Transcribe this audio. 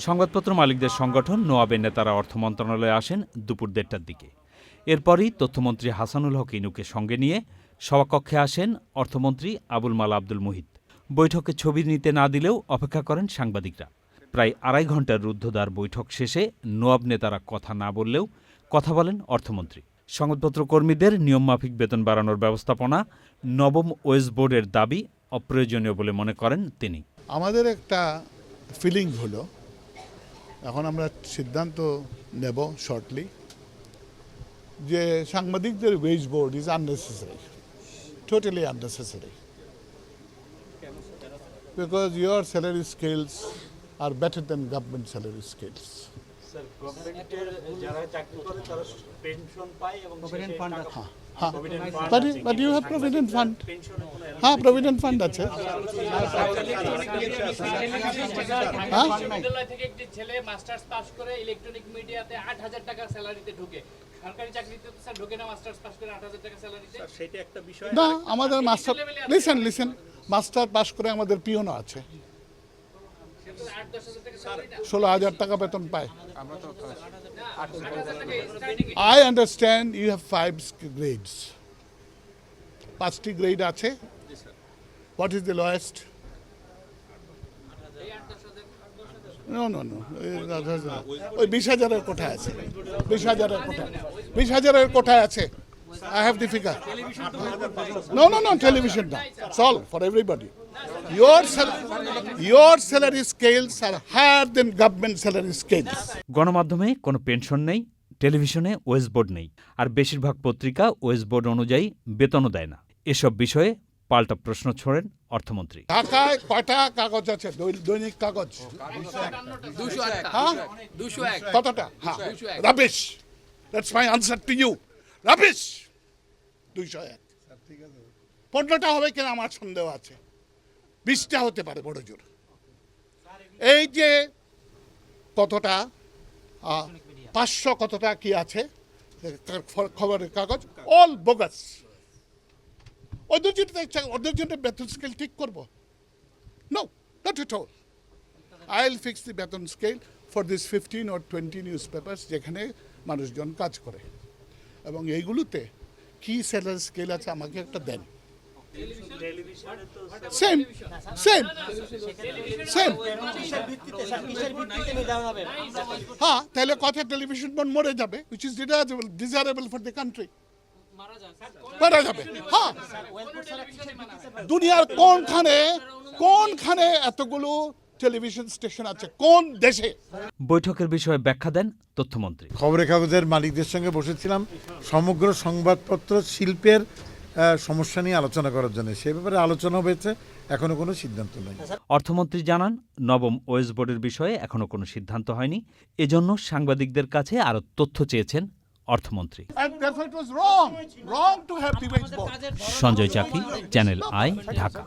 সংবাদপত্র মালিকদের সংগঠন নোয়াবের নেতারা অর্থ মন্ত্রণালয়ে আসেন দুপুর ১:৩০টার দিকে। এরপরই তথ্যমন্ত্রী হাসানুল হক ইনুকে সঙ্গে নিয়ে সভাকক্ষে আসেন অর্থমন্ত্রী আবুল মাল আব্দুল মুহিত। বৈঠকে ছবি নিতে না দিলেও অপেক্ষা করেন সাংবাদিকরা। প্রায় ২.৫ ঘণ্টার রুদ্ধদ্বার বৈঠক শেষে নোয়াব নেতারা কথা না বললেও কথা বলেন অর্থমন্ত্রী। সংবাদপত্র কর্মীদের নিয়মমাফিক বেতন বাড়ানোর ব্যবস্থাপনা নবম ওয়েজ বোর্ডের দাবি অপ্রয়োজনীয় বলে মনে করেন তিনি। আমাদের একটা ফিলিং হলো, এখন আমরা সিদ্ধান্ত নেব শর্টলি, যে সাংবাদিকদের wage board is unnecessary, totally unnecessary, because your salary scales are better than government salary scales. But you have provident fund. हाँ, provident fund আছে। বিদ্যালয় থেকে একটি ছেলে মাস্টার্স পাস করে ইলেকট্রনিক মিডিয়াতে ৮,০০০ টাকা স্যালারিতে ঢোকে। সরকারি চাকরিতে তো স্যার ঢোকে না মাস্টার্স পাস করে ৮,০০০ টাকা স্যালারিতে। সেটা একটা বিষয় না, আমাদের মাস্টার লিসেন মাস্টার পাস করে আমাদের পিওনও আছে, ১৬,০০০ টাকা বেতন পায়। I understand you have 5 grades. 5টি গ্রেড আছে। What is the lowest? No. ওই ২০,০০০-এর কোঠায় আছে, ২০,০০০-এর কোঠায় আছে। I have the figure. No, television now. It's all for everybody. Your salary scales are higher than government salary scales. গণমাধ্যমে কোনো pension নেই, টেলিভিশনে ওয়েজ বোর্ড নেই, আর বেশিরভাগ পত্রিকা ওয়েজ বোর্ড অনুযায়ী বেতনও দেয় না। এসব বিষয়ে পাল্টা প্রশ্ন ছোড়েন অর্থমন্ত্রী। ঢাকায় কয়টা কাগজ আছে, দৈনিক কাগজ? ২০১ কতটা? হ্যাঁ, rubbish. That's my answer to you, rubbish. ২০১। ১৫টা হবে কিনা আমার সন্দেহ আছে, ২০টা হতে পারে বড় জোর। এই যে কতটা ৫০০ কতটা কি আছে খবরের কাগজ, অল বোগাস। ওদের জন্য বেতন স্কেল ঠিক করবো? No, not at all. I will fix the বেতন scale for this 15 or 20 newspapers যেখানে মানুষজন কাজ করে, এবং এইগুলোতে কি স্যালারি স্কেল আছে আমাকে একটা দেন। সেম। হ্যাঁ, তাহলে কথা টেলিভিশন বন্ধ মরে যাবে, which is desirable for the country. মারা যাবে। হ্যাঁ, দুনিয়ার কোনখানে এতগুলো টেলিভিশন স্টেশন আছে, কোন দেশে? বৈঠকের বিষয়ে ব্যাখ্যা দেন তথ্যমন্ত্রী। খবরের কাগজের মালিকদের সঙ্গে বসেছিলাম সমগ্র সংবাদপত্র শিল্পের সমস্যা নিয়ে আলোচনা করার জন্য। সে ব্যাপারে আলোচনা হয়েছে, এখনো কোনো সিদ্ধান্ত নেই। অর্থমন্ত্রী জানান, নবম ওয়েজ বোর্ডের বিষয়ে এখনো কোনো সিদ্ধান্ত হয়নি, এজন্য সাংবাদিকদের কাছে আরও তথ্য চেয়েছেন অর্থমন্ত্রী। সঞ্জয় চাকি, চ্যানেল আই, ঢাকা।